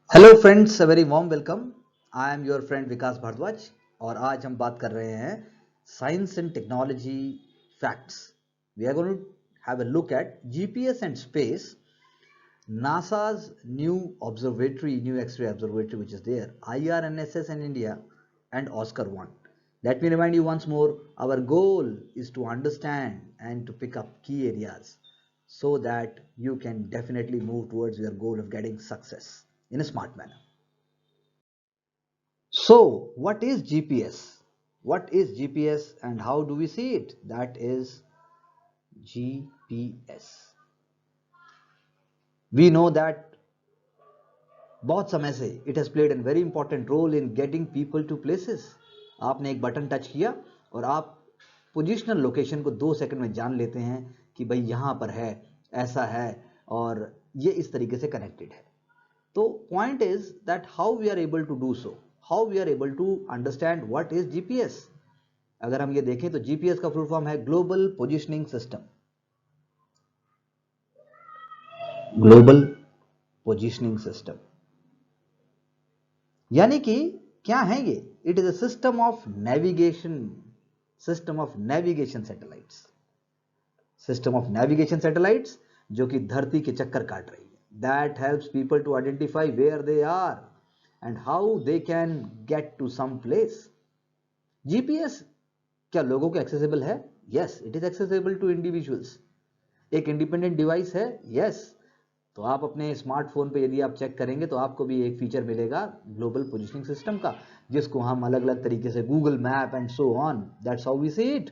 Hello friends, a very warm welcome. I am your friend Vikas Bhardwaj और आज हम बात कर रहे हैं science and technology facts. We are going to have a look at GPS and space, NASA's new observatory, new X-ray observatory which is there, IRNSS in India and Oscar 1. Let me remind you once more, our goal is to understand and to pick up key areas so that you can definitely move towards your goal of getting success in a smart manner. So, what is GPS? What is GPS and how do we see it? That is GPS. We know that बहुत समय से it has played an very important role in getting people to places. आपने एक button touch किया और आप positional location को 2 second में जान लेते हैं कि भाई यहां पर है, ऐसा है और ये इस तरीके से कनेक्टेड है। तो point is that how we are able to do so, how we are able to understand what is GPS. अगर हम ये देखें तो जीपीएस का फुल फॉर्म है global positioning system. Global positioning system यानी कि क्या है ये? It is a system of navigation, system of navigation satellites, system of navigation satellites जो कि धरती के चक्कर काट रही है। That helps people to identify where they are and how they can get to some place. GPS क्या लोगों को एक्सेसिबल है? Yes, it is accessible to individuals. एक इंडिपेंडेंट डिवाइस है? यस। तो आप अपने स्मार्टफोन पे यदि आप चेक करेंगे तो आपको भी एक फीचर मिलेगा ग्लोबल पोजिशनिंग सिस्टम का, जिसको हम अलग अलग तरीके से Google map and so on, that's how we see it.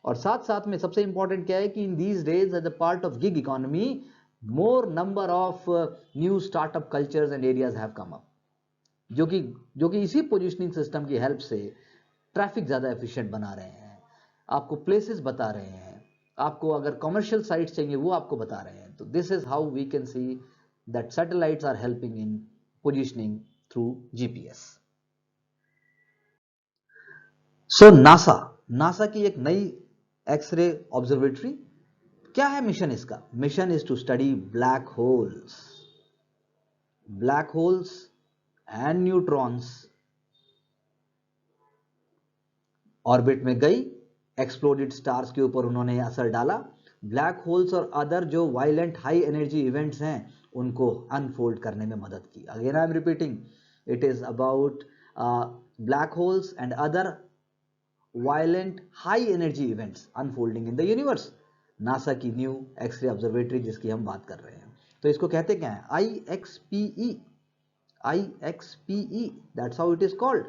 और साथ साथ में सबसे इंपॉर्टेंट क्या है कि in these days as a part of gig economy, more number of new startup cultures and areas have come up, जो कि इसी पोजिशनिंग सिस्टम की हेल्प से ट्रैफिक ज्यादा एफिशिएंट बना रहे हैं, आपको प्लेसेस बता रहे हैं, आपको अगर कमर्शियल साइट्स चाहिए वो आपको बता रहे हैं। तो this is how we can see that satellites are helping in positioning through GPS. So NASA की एक नई एक्सरे ऑब्जर्वेटरी, क्या है मिशन इसका? Mission is to study black holes and neutrons. Orbit में गई, एक्सप्लोडेड स्टार्स के ऊपर उन्होंने असर डाला, ब्लैक होल्स और अदर जो वायलेंट हाई एनर्जी इवेंट्स हैं उनको अनफोल्ड करने में मदद की। Again I am repeating, it is about black holes and other violent high energy events unfolding in the universe. NASA की न्यू एक्सरे ऑब्जर्वेटरी जिसकी हम बात कर रहे हैं, तो इसको कहते क्या है? I X P E, that's how it is called.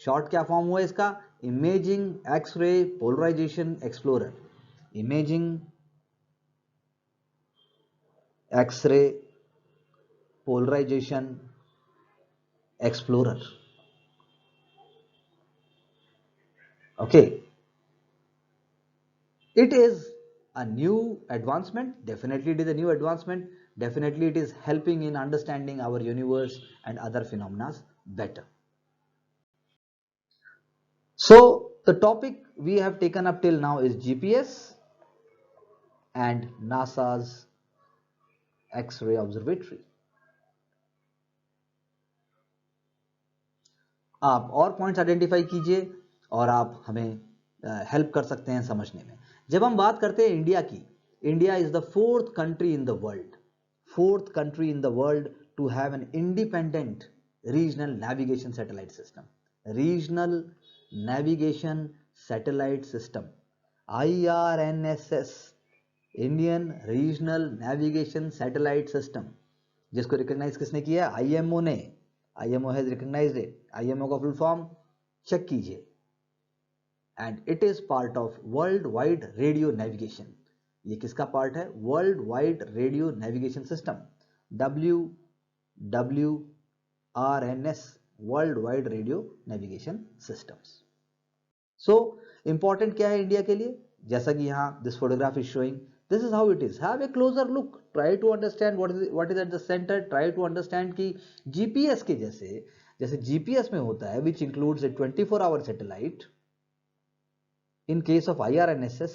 Short क्या फॉर्म हुआ इसका? Imaging X ray polarisation explorer. Imaging X ray polarisation explorer. Okay, it is a new advancement. Definitely it is a new advancement. Definitely it is helping in understanding our universe and other phenomena better. So the topic we have taken up till now is GPS and NASA's X-ray observatory. आप और points identify कीजिए और आप हमें help कर सकते हैं समझने में। जब हम बात करते हैं इंडिया की, India is the fourth country in the world, fourth country in the world to have an independent regional navigation satellite system. Regional navigation satellite system, IRNSS, Indian regional navigation satellite system, जिसको recognise किसने किया? IMO ने। IMO has recognized it. IMO का full form check कीजिए। And it is part of world wide radio navigation. ये किसका part है? World wide radio navigation system, WWRNS, world wide radio navigation systems. So important क्या है India के लिए? जैसा कि यहां this photograph is showing, this is how it is. Have a closer look, try to understand what is at the center, try to understand कि GPS के जैसे GPS में होता है which includes a 24-hour satellite. In case of IRNSS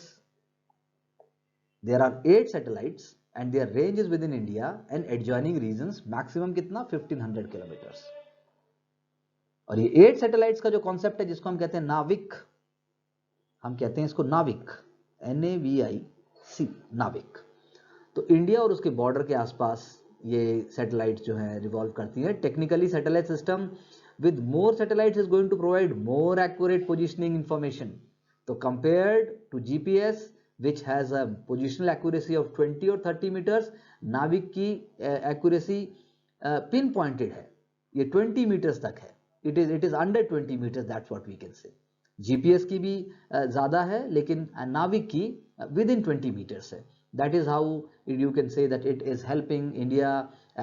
there are 8 satellites and their range is within India and adjoining regions maximum कितना 1500 kilometres. और ये 8 satellites का जो कॉन्सेप्ट है जिसको हम कहते हैं नाविक, हम कहते हैं इसको नाविक, NAVIC, नाविक। तो इंडिया और उसके बॉर्डर के आसपास ये सैटेलाइट्स जो हैं रिवॉल्व करती हैं। Technically satellite system with more satellites is going to provide more accurate positioning information. So compared to GPS which has a positional accuracy of 20 or 30 meters, नाविक की accuracy pin pointed है, ये 20 meters तक है। It is under 20 meters, that's what we can say. GPS की भी ज़्यादा है लेकिन नाविक की within 20 meters है। That is how you can say that it is helping India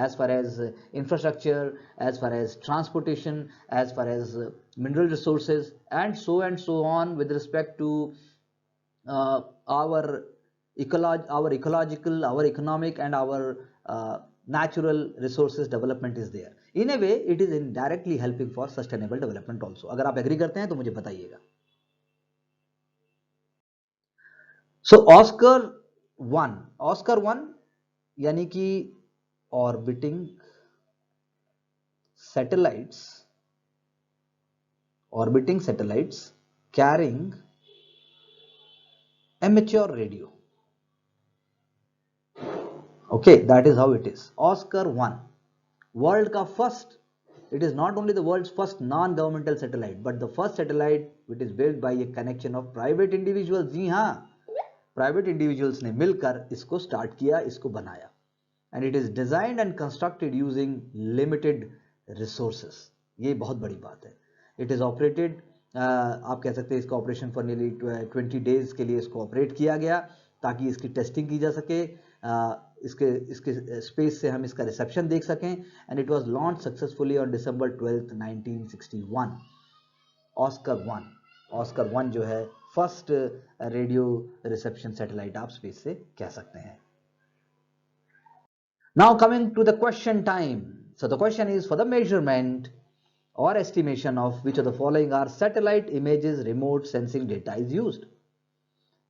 as far as infrastructure, as far as transportation, as far as mineral resources, and so on with respect to our ecological, our economic, and our natural resources development is there. In a way, it is indirectly helping for sustainable development also. अगर आप agree करते हैं तो मुझे बताइएगा। So Oscar 1 यानी कि orbiting satellites carrying amateur radio. Okay, that is how it is. Oscar 1 world का first, it is not only the world's first non-governmental satellite but the first satellite which is built by a connection of private individuals। जी हाँ, private individuals ने मिलकर इसको start किया, इसको बनाया। And it is designed and constructed using limited resources. ये बहुत बड़ी बात है। इट इज ऑपरेटेड, आप कह सकते हैं इसका ऑपरेशन फॉर नियरली 20 डेज के लिए इसको ऑपरेट किया गया ताकि इसकी टेस्टिंग की जा सके, इसके स्पेस से हम इसका रिसेप्शन देख सकें। And it was launch successfully on December 12, 1961। Oscar 1 जो है फर्स्ट रेडियो रिसेप्शन सैटेलाइट आप स्पेस से कह सकते हैं। Now coming to the question time. So the question is for the measurement और estimation of which of the following are satellite images remote sensing data is used.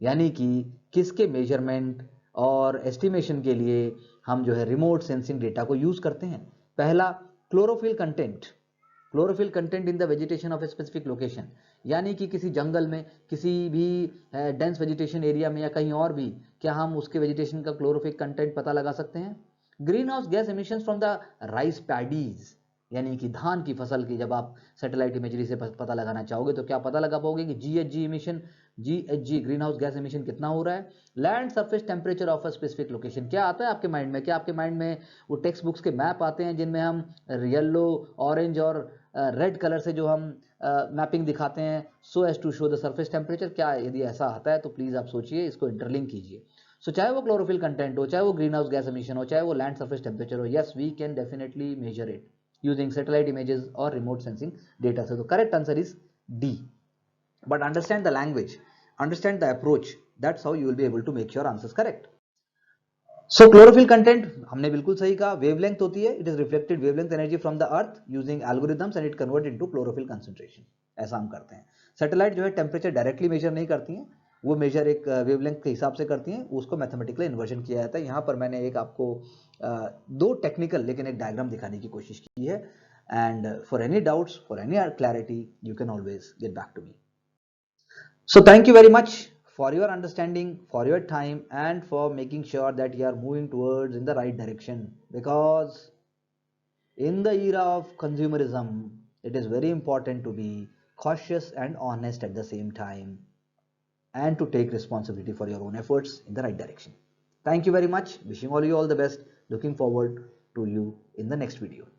यानी कि किसके measurement और एस्टिमेशन के लिए हम जो है रिमोट सेंसिंग डेटा को यूज करते हैं। पहला, chlorophyll content in the vegetation of a specific location, यानी कि किसी जंगल में, किसी भी डेंस वेजिटेशन एरिया में या कहीं और भी, क्या हम उसके वेजिटेशन का क्लोरोफिल कंटेंट पता लगा सकते हैं। Green house gas emissions from the rice paddies, यानी कि धान की फसल की जब आप सैटेलाइट इमेजरी से पता लगाना चाहोगे तो क्या पता लगा पाओगे कि GHG green house gas emission कितना हो रहा है। Land surface temperature of a specific location, क्या आता है आपके माइंड में? क्या आपके माइंड में वो टेक्स्ट बुक्स के मैप आते हैं जिनमें हम येलो, ऑरेंज और रेड कलर से जो हम मैपिंग दिखाते हैं so as to show the surface temperature? क्या यदि ऐसा आता है तो प्लीज आप सोचिए, इसको इंटरलिंक कीजिए। सो चाहे वो क्लोरोफिल कंटेंट हो, चाहे वो ग्रीन हाउस गैस एमिशन हो, चाहे वो लैंड सरफेस टेम्परेचर हो, yes we can definitely measure it using satellite images or remote sensing data. So the correct answer is D. But understand the language, understand the approach, that's how you will be able to make your answers correct. So chlorophyll content हमने बिल्कुल सही कहा, wavelength होती है, it is reflected wavelength energy from the earth using algorithms and it convert into chlorophyll concentration। ऐसा हम करते हैं। सैटेलाइट जो है टेम्परेचर डायरेक्टली मेजर नहीं करती हैं, वो मेजर एक वेवलेंथ के हिसाब से करती हैं, उसको मैथमेटिकली इन्वर्जन किया जाता है। यहाँ पर मैंने एक आपको दो टेक्निकल लेकिन एक डायग्राम दिखाने की कोशिश की है। And for any doubts, for any clarity, you can always get back to me. So thank you very much for your understanding, for your time, and for making sure that you are moving towards in the right direction, because in the era of consumerism it is very important to be cautious and honest at the same time and to take responsibility for your own efforts in the right direction. Thank you very much. Wishing all you all the best. Looking forward to you in the next video.